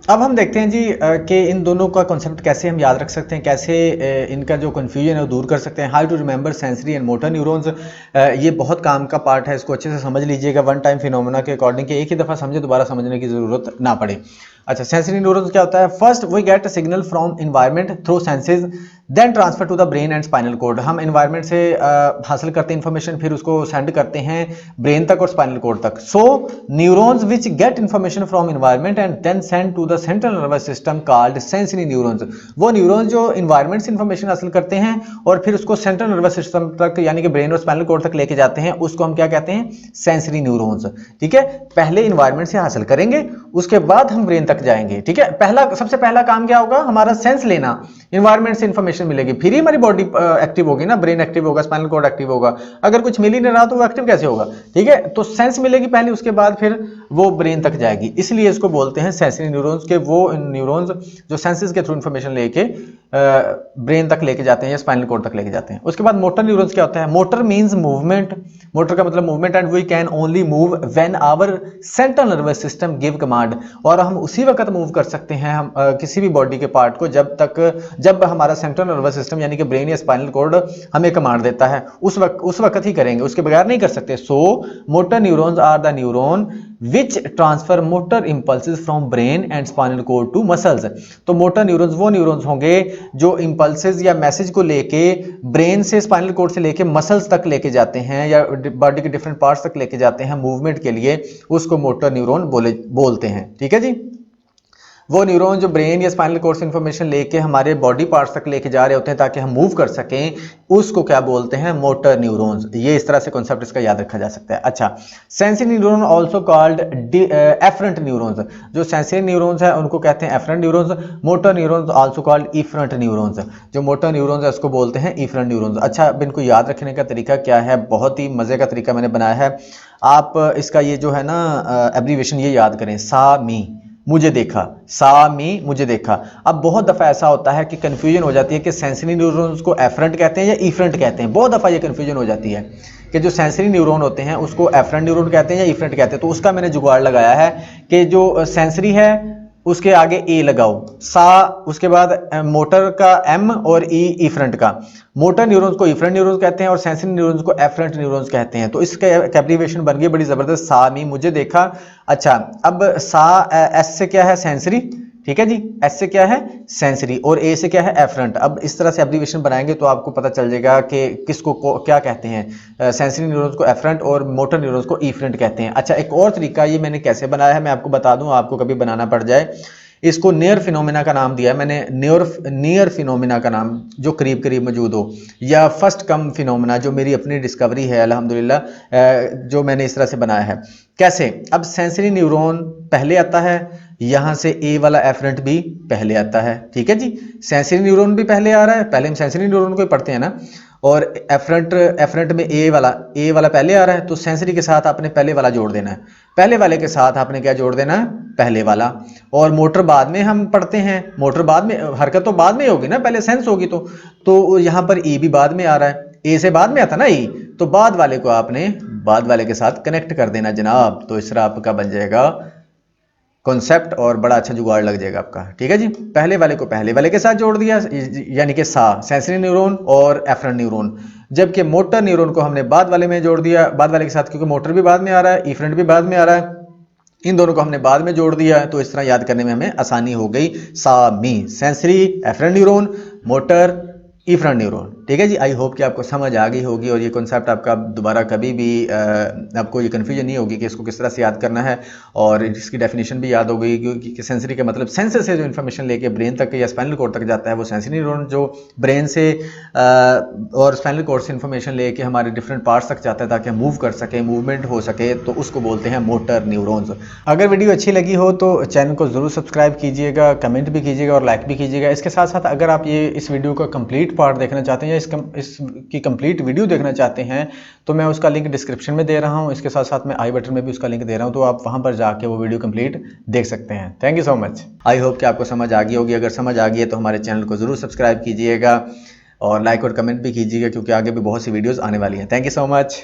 अब हम देखते हैं जी कि इन दोनों का कॉन्सेप्ट कैसे हम याद रख सकते हैं, कैसे इनका जो कन्फ्यूजन है वो दूर कर सकते हैं। How to remember sensory and motor neurons, ये बहुत काम का पार्ट है, इसको अच्छे से समझ लीजिएगा वन टाइम फिनोमेना के अकॉर्डिंग, कि एक ही दफ़ा समझे दोबारा समझने की ज़रूरत ना पड़े। अच्छा, सेंसरी न्यूरॉन्स क्या होता है? First we get signal from environment through senses, then transfer to the brain and spinal cord. हम इन्वायरमेंट से हासिल करते हैं इन्फॉर्मेशन, फिर उसको सेंड करते हैं ब्रेन तक और स्पाइनल कोड तक। So neurons which get information from environment and then send to the central nervous system called sensory neurons. वो न्यूरॉन्स जो इन्वायरमेंट से इन्फॉर्मेशन हासिल करते हैं और फिर उसको सेंट्रल नर्वस सिस्टम तक यानी कि ब्रेन और स्पाइनल कोड तक लेके जाते हैं, उसको हम क्या कहते हैं? Sensory neurons. ठीक है, पहले इन्वायरमेंट से हासिल करेंगे, उसके बाद हम ब्रेन तक जाएंगे। ठीक है, सबसे पहला काम क्या होगा? हमारा सेंस लेना, इन्वायरमेंट से इंफॉर्मेशन मिलेगी, फिर ही हमारी बॉडी एक्टिव होगी ना, ब्रेन एक्टिव होगा, स्पाइनल कोड एक्टिव होगा। अगर कुछ मिल ही नहीं रहा तो वो एक्टिव कैसे होगा? ठीक है, तो सेंस मिलेगी पहले, उसके बाद फिर वो ब्रेन तक जाएगी। इसलिए इसको बोलते हैं सेंसरी न्यूरॉन्स, के वो न्यूरॉन्स जो सेंसेस के थ्रू इंफॉर्मेशन लेके ब्रेन तक लेके जाते हैं या स्पाइनल कोड तक लेके जाते हैं। उसके बाद मोटर न्यूरॉन्स क्या होता है? मोटर मींस मूवमेंट, मोटर का मतलब movement, and we can only move when our central nervous system give command. और हम उसी वक्त मूव कर सकते हैं हम किसी भी बॉडी के पार्ट को जब हमारा सेंट्रल नर्वस सिस्टम यानी कि ब्रेन या स्पाइनल कोड हमें कमांड देता है, उस वक्त ही करेंगे, उसके बगैर नहीं कर सकते। So motor neurons are the neuron which transfer motor impulses from brain and spinal cord to muscles. तो मोटर न्यूरॉन्स वो न्यूरॉन्स होंगे जो इंपल्सेस या मैसेज को लेके ब्रेन से, स्पाइनल कोड से लेके मसल्स तक लेके जाते हैं या बॉडी के डिफरेंट पार्ट्स तक लेके जाते हैं मूवमेंट के लिए, उसको मोटर न्यूरॉन बोलते हैं। ठीक है जी, वो न्यूरॉन जो ब्रेन या स्पाइनल कोड से इंफॉर्मेशन लेके हमारे बॉडी पार्ट्स तक लेके जा रहे होते हैं ताकि हम मूव कर सकें, उसको क्या बोलते हैं? Motor neurons. ये इस तरह से कॉन्सेप्ट इसका याद रखा जा सकता है। अच्छा, sensory neuron also called afferent neurons. जो सेंसरी न्यूरॉन्स है उनको कहते हैं afferent neurons. Motor neurons also called efferent neurons. जो मोटर न्यूरॉन्स है उसको बोलते हैं इफरेंट न्यूरॉन्स। अच्छा, अब इनको याद रखने का तरीका क्या है? बहुत ही मजे का तरीका मैंने बनाया है। आप इसका ये जो है ना एब्रीविएशन ये याद करें, सा मी मुझे देखा, सा मी मुझे देखा। अब बहुत दफ़ा ऐसा होता है कि कंफ्यूजन हो जाती है कि सेंसरी न्यूरॉन्स को एफरेंट कहते हैं या इफरेंट कहते हैं। बहुत दफ़ा ये कंफ्यूजन हो जाती है कि जो सेंसरी न्यूरॉन होते हैं उसको एफरेंट न्यूरॉन कहते हैं या इफरेंट कहते हैं। तो उसका मैंने जुगाड़ लगाया है कि जो सेंसरी है उसके आगे ए लगाओ, सा, उसके बाद मोटर का एम और ई इफरेंट का। मोटर न्यूरॉन्स को इफरेंट न्यूरॉन्स कहते हैं और सेंसरी न्यूरॉन्स को एफरेंट न्यूरॉन्स कहते हैं। तो इसका एब्रीविएशन बन गई बड़ी जबरदस्त, सा मी मुझे देखा। अच्छा, अब सा एस से क्या है? सेंसरी। ठीक है जी, एस से क्या है? सेंसरी, और ए से क्या है? एफरेंट। अब इस तरह से एब्रीविएशन बनाएंगे तो आपको पता चल जाएगा कि किसको क्या कहते हैं। सेंसरी न्यूरॉन्स को एफरेंट और मोटर न्यूरॉन्स को इफरेंट कहते हैं। अच्छा, एक और तरीका ये मैंने कैसे बनाया है मैं आपको बता दूं, आपको कभी बनाना पड़ जाए। इसको नियर फिनोमेना का नाम दिया है मैंने, नियर फिनोमेना का नाम, जो करीब करीब मौजूद हो, या फर्स्ट कम फिनोमेना, जो मेरी अपनी डिस्कवरी है अल्हम्दुलिल्लाह, जो मैंने इस तरह से बनाया है। कैसे? अब सेंसरी न्यूरॉन पहले आता है, यहां से ए वाला एफरेंट भी पहले आता है। ठीक है जी, सेंसरी न्यूरॉन भी पहले आ रहा है, पहले हम सेंसरी न्यूरॉन को ही पढ़ते हैं ना, और एफरेंट में ए वाला पहले आ रहा है, तो सेंसरी के साथ आपने पहले वाला जोड़ देना है, पहले वाले के साथ आपने क्या जोड़ देना है? पहले वाला। और मोटर बाद में हम पढ़ते हैं, मोटर बाद में, हरकत तो बाद में होगी ना, पहले सेंस होगी। तो यहाँ पर ई भी बाद में आ रहा है, ए से बाद में आता ना ई, तो बाद वाले को आपने बाद वाले के साथ कनेक्ट कर देना जनाब। तो इस तरह आपका बन जाएगा कॉन्सेप्ट और बड़ा अच्छा जुगाड़ लग जाएगा आपका। ठीक है जी, पहले वाले को पहले वाले के साथ जोड़ दिया, यानी कि सा, सेंसरी न्यूरॉन और एफरेंट न्यूरॉन। जबकि मोटर न्यूरॉन को हमने बाद वाले में जोड़ दिया, बाद वाले के साथ, क्योंकि मोटर भी बाद में आ रहा है, इफरेंट भी बाद में आ रहा है, इन दोनों को हमने बाद में जोड़ दिया। तो इस तरह याद करने में हमें आसानी हो गई। सा मी, sensory, afferent neuron, motor, efferent neuron. ठीक है जी, आई होप कि आपको समझ आ गई होगी और ये कॉन्सेप्ट आपका दोबारा कभी भी आपको ये कन्फ्यूजन नहीं होगी कि इसको किस तरह से याद करना है, और इसकी डेफिनेशन भी याद हो गई क्योंकि सेंसरी का मतलब सेंसर से जो इन्फॉर्मेशन लेके ब्रेन तक या स्पाइनल कोड तक जाता है वो सेंसरी न्यूरॉन, जो ब्रेन से और स्पाइनल कोड से इन्फॉर्मेशन लेके हमारे डिफरेंट पार्ट्स तक जाता है ताकि हम मूव कर सकें, मूवमेंट हो सके, तो उसको बोलते हैं मोटर न्यूरॉन्स। अगर वीडियो अच्छी लगी हो तो चैनल को ज़रूर सब्सक्राइब कीजिएगा, कमेंट भी कीजिएगा और लाइक भी कीजिएगा। इसके साथ साथ अगर आप इस वीडियो का कंप्लीट पार्ट देखना चाहते हैं या इसकी कंप्लीट वीडियो देखना चाहते हैं तो मैं उसका लिंक डिस्क्रिप्शन में दे रहा हूं। इसके साथ साथ मैं आई बटन में भी उसका लिंक दे रहा हूं, तो आप वहां पर जाके वो वीडियो कंप्लीट देख सकते हैं। Thank you so much. I hope कि आपको समझ आ गई होगी। अगर समझ आ गई है तो हमारे चैनल को ज़रूर सब्सक्राइब कीजिएगा और लाइक और कमेंट भी कीजिएगा, क्योंकि आगे भी बहुत सी वीडियोज़ आने वाली हैं। Thank you so much.